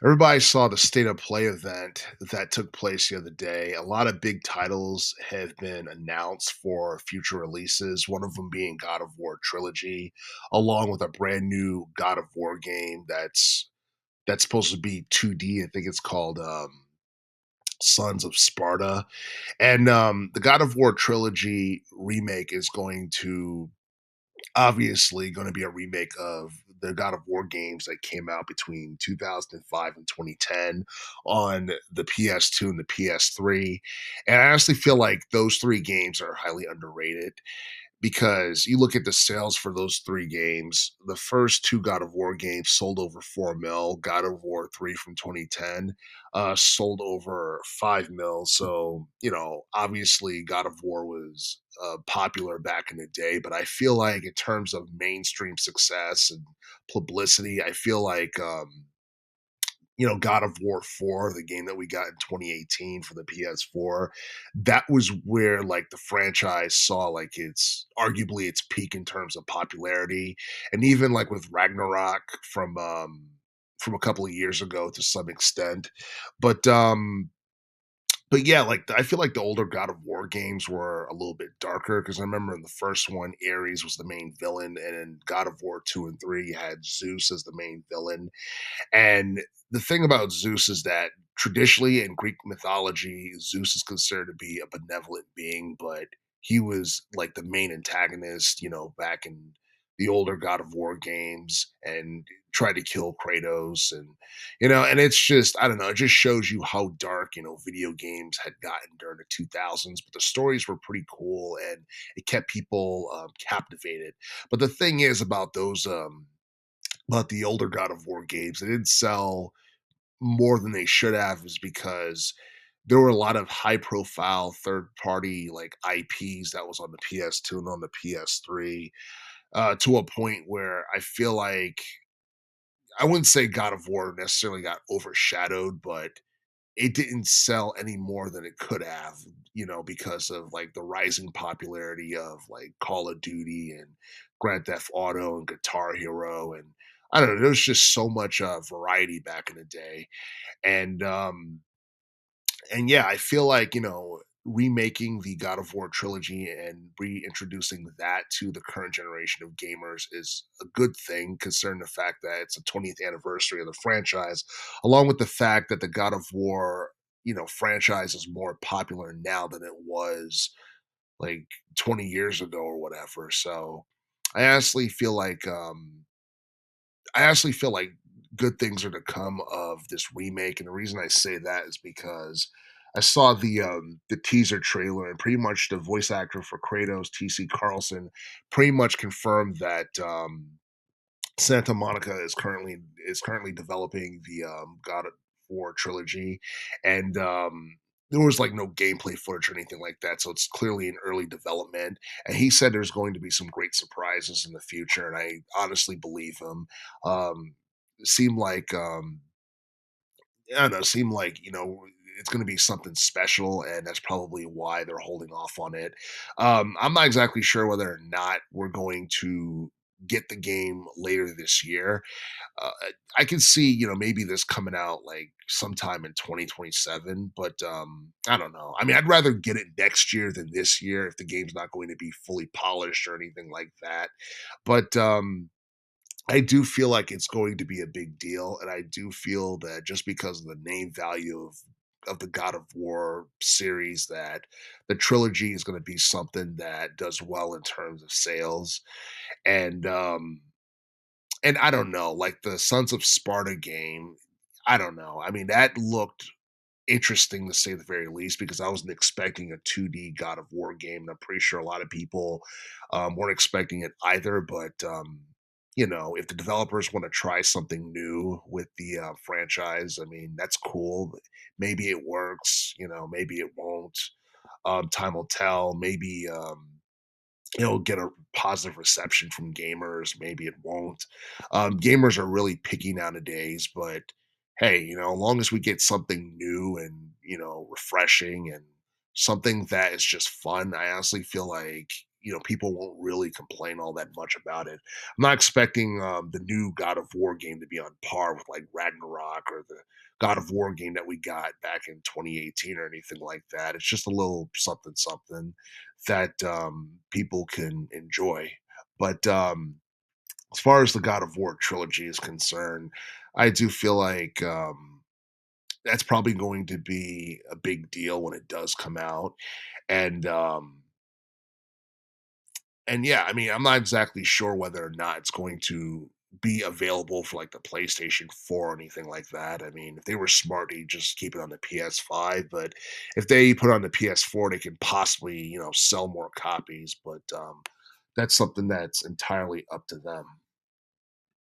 Everybody saw the State of Play event that took place the other day. A lot of big titles have been announced for future releases, one of them being God of War Trilogy, along with a brand new God of War game that's supposed to be 2D. I think it's called Sons of Sparta. And the God of War Trilogy remake is going to obviously going to be a remake of the God of War games that came out between 2005 and 2010 on the PS2 and the PS3. And I honestly feel like those three games are highly underrated because you look at the sales for those three games. The first two God of War games sold over 4 mil. God of War 3 from 2010 sold over 5 mil. So, obviously God of War was popular back in the day, but I feel like in terms of mainstream success and publicity, I feel like God of War 4, the game that we got in 2018 for the PS4, that was where like the franchise saw like its arguably its peak in terms of popularity. And even like with Ragnarok from a couple of years ago to some extent. But but yeah, like I feel like the older God of War games were a little bit darker because I remember in the first one, Ares was the main villain, and in God of War 2 and 3, you had Zeus as the main villain. And the thing about Zeus is that traditionally in Greek mythology, Zeus is considered to be a benevolent being, but he was like the main antagonist, back in the older God of War games and tried to kill Kratos and it's just I don't know, it just shows you how dark, video games had gotten during the 2000s, but the stories were pretty cool and it kept people captivated. But the thing is about the older God of War games, they didn't sell more than they should have is because there were a lot of high profile third party like IPs that was on the PS2 and on the PS3 to a point where I feel like I wouldn't say God of War necessarily got overshadowed, but it didn't sell any more than it could have, because of like the rising popularity of like Call of Duty and Grand Theft Auto and Guitar Hero. And I don't know, there was just so much variety back in the day. And and yeah, I feel like, remaking the God of War trilogy and reintroducing that to the current generation of gamers is a good thing, considering the fact that it's the 20th anniversary of the franchise, along with the fact that the God of War, franchise is more popular now than it was like 20 years ago or whatever. So I honestly feel like I actually feel like good things are to come of this remake, and the reason I say that is because I saw the teaser trailer, and pretty much the voice actor for Kratos, TC Carlson, pretty much confirmed that Santa Monica is currently developing the God of War trilogy, and there was like no gameplay footage or anything like that, so it's clearly in early development. And he said there's going to be some great surprises in the future, and I honestly believe him. It seemed like I don't know, seemed like it's going to be something special, and that's probably why they're holding off on it. I'm not exactly sure whether or not we're going to get the game later this year. uh, I can see, maybe this coming out like sometime in 2027, but I don't know. I mean, I'd rather get it next year than this year if the game's not going to be fully polished or anything like that. But I do feel like it's going to be a big deal, and I do feel that just because of the name value of the God of War series, that the trilogy is going to be something that does well in terms of sales. And I don't know, like the Sons of Sparta game, I don't know. I mean, that looked interesting to say the very least because I wasn't expecting a 2D God of War game. And I'm pretty sure a lot of people weren't expecting it either. But, if the developers want to try something new with the franchise, I mean, that's cool. Maybe it works, maybe it won't. Time will tell. Maybe it'll get a positive reception from gamers. Maybe it won't. Gamers are really picky nowadays, but hey, as long as we get something new and refreshing and something that is just fun, I honestly feel like people won't really complain all that much about it. I'm not expecting the new God of War game to be on par with like Ragnarok or the God of War game that we got back in 2018 or anything like that. It's just a little something something that people can enjoy. But as far as the God of War trilogy is concerned, I do feel like that's probably going to be a big deal when it does come out. And and yeah, I mean, I'm not exactly sure whether or not it's going to be available for like the PlayStation 4 or anything like that. I mean, if they were smart, they just keep it on the PS5. But if they put it on the PS4, they can possibly, sell more copies. But that's something that's entirely up to them.